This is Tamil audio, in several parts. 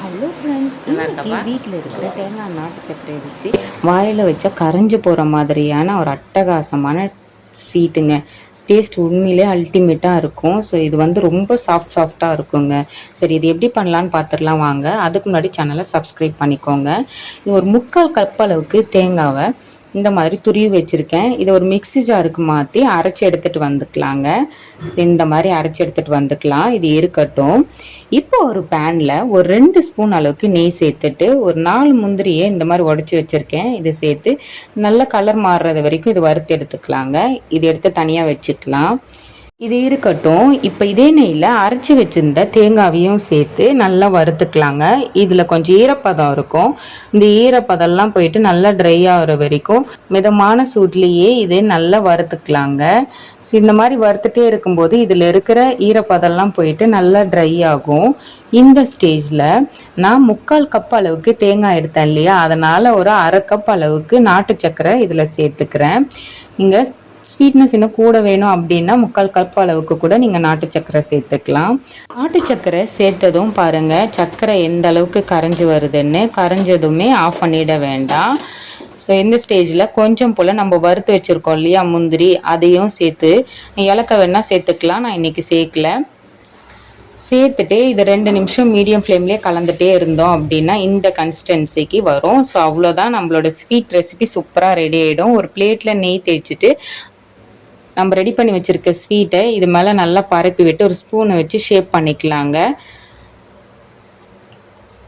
ஹலோ ஃப்ரெண்ட்ஸ், இன்றைக்கி வீட்டில் இருக்கிற தேங்காய் நாட்டு சர்க்கரையை வச்சு வாயில் வச்சா கரைஞ்சி போகிற மாதிரியான ஒரு அட்டகாசமான ஸ்வீட்டுங்க. டேஸ்ட் உண்மையிலே அல்டிமேட்டாக இருக்கும். ஸோ இது வந்து ரொம்ப சாஃப்டாக இருக்குங்க. சரி, இது எப்படி பண்ணலான்னு பார்த்துடலாம் வாங்க. அதுக்கு முன்னாடி சேனலை சப்ஸ்கிரைப் பண்ணிக்கோங்க. இது ஒரு 3/4 கப் அளவுக்கு தேங்காவை இந்த மாதிரி துருவி வச்சுருக்கேன். இதை ஒரு மிக்ஸி ஜாருக்கு மாற்றி அரைச்சி எடுத்துகிட்டு வந்துக்கலாங்க. இந்த மாதிரி அரைச்சி எடுத்துகிட்டு வந்துக்கலாம். இது இருக்கட்டும். இப்போ ஒரு பேனில் ஒரு 2 ஸ்பூன் அளவுக்கு நெய் சேர்த்துட்டு ஒரு 4 முந்திரியை இந்த மாதிரி உடச்சி வச்சுருக்கேன். இதை சேர்த்து நல்ல கலர் மாறுறது வரைக்கும் இது வறுத்து எடுத்துக்கலாங்க. இது எடுத்து தனியாக வச்சுக்கலாம். இது இருக்கட்டும். இப்போ இதே நெய்யில் அரைச்சி வச்சுருந்த தேங்காவையும் சேர்த்து நல்லா வறுத்துக்கலாங்க. இதில் கொஞ்சம் ஈரப்பதம் இருக்கும். இந்த ஈரப்பதம்லாம் போயிட்டு நல்லா ட்ரை ஆகிற வரைக்கும் மிதமான சூட்லேயே இது நல்லா வறுத்துக்கலாங்க. இந்த மாதிரி வறுத்துட்டே இருக்கும்போது இதில் இருக்கிற ஈரப்பதம்லாம் போயிட்டு நல்லா ட்ரை ஆகும். இந்த ஸ்டேஜில் நான் 3/4 கப் அளவுக்கு தேங்காய் எடுத்தேன் இல்லையா, அதனால் ஒரு 1/2 கப் அளவுக்கு நாட்டு சர்க்கரை இதில் சேர்த்துக்கிறேன். நீங்கள் ஸ்வீட்னஸ் இன்னும் கூட வேணும் அப்படின்னா 3/4 கப் அளவுக்கு கூட நீங்கள் நாட்டு சர்க்கரை சேர்த்துக்கலாம். நாட்டு சர்க்கரை சேர்த்ததும் பாருங்கள் சர்க்கரை எந்த அளவுக்கு கரைஞ்சி வருதுன்னு. கரைஞ்சதுமே ஆஃப் பண்ணிட வேண்டாம். ஸோ இந்த ஸ்டேஜில் கொஞ்சம் போல் நம்ம வறுத்து வச்சுருக்கோம் இல்லையா முந்திரி, அதையும் சேர்த்து இலக்க வேணால் சேர்த்துக்கலாம். நான் இன்றைக்கி சேர்க்கல. சேர்த்துட்டு இது 2 நிமிஷம் மீடியம் ஃப்ளேம்லேயே கலந்துகிட்டே இருந்தோம் அப்படின்னா இந்த கன்சிஸ்டன்சிக்கு வரும். ஸோ அவ்வளோதான், நம்மளோட ஸ்வீட் ரெசிபி சூப்பராக ரெடி ஆகிடும். ஒரு பிளேட்டில் நெய் தேய்ச்சிட்டு நம்ம ரெடி பண்ணி வச்சுருக்க ஸ்வீட்டை இது மேலே நல்லா பரப்பி விட்டு ஒரு ஸ்பூனை வச்சு ஷேப் பண்ணிக்கலாங்க.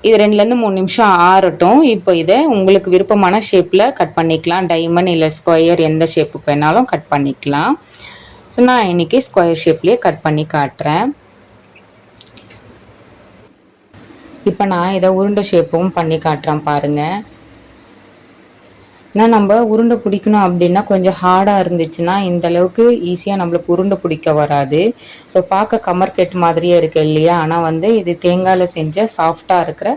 இது 2லேருந்து 3 நிமிஷம் ஆறட்டும். இப்போ இதை உங்களுக்கு விருப்பமான ஷேப்பில் கட் பண்ணிக்கலாம். டைமண்ட் இல்லை ஸ்கொயர் எந்த ஷேப்புக்கு வேணாலும் கட் பண்ணிக்கலாம். ஸோ நான் இன்றைக்கி ஸ்கொயர் ஷேப்லேயே கட் பண்ணி காட்டுறேன். இப்போ நான் இதை உருண்டை ஷேப்பும் பண்ணி காட்டுறேன் பாருங்கள். ஏன்னா நம்ம உருண்டை பிடிக்கணும் அப்படின்னா கொஞ்சம் ஹார்டாக இருந்துச்சுன்னா இந்த அளவுக்கு ஈஸியாக நம்மளுக்கு உருண்டை பிடிக்க வராது. ஸோ பார்க்க கமர்கெட் மாதிரியே இருக்குது இல்லையா, ஆனால் வந்து இது தேங்காயில் செஞ்ச சாஃப்டாக இருக்கிற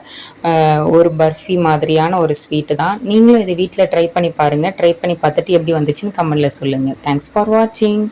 ஒரு பர்ஃபி மாதிரியான ஒரு ஸ்வீட்டு தான். நீங்களும் இதை வீட்டில் ட்ரை பண்ணி பாருங்கள். ட்ரை பண்ணி பார்த்துட்டு எப்படி வந்துச்சுன்னு கமெண்டில் சொல்லுங்கள். தேங்க்ஸ் ஃபார் வாட்சிங்.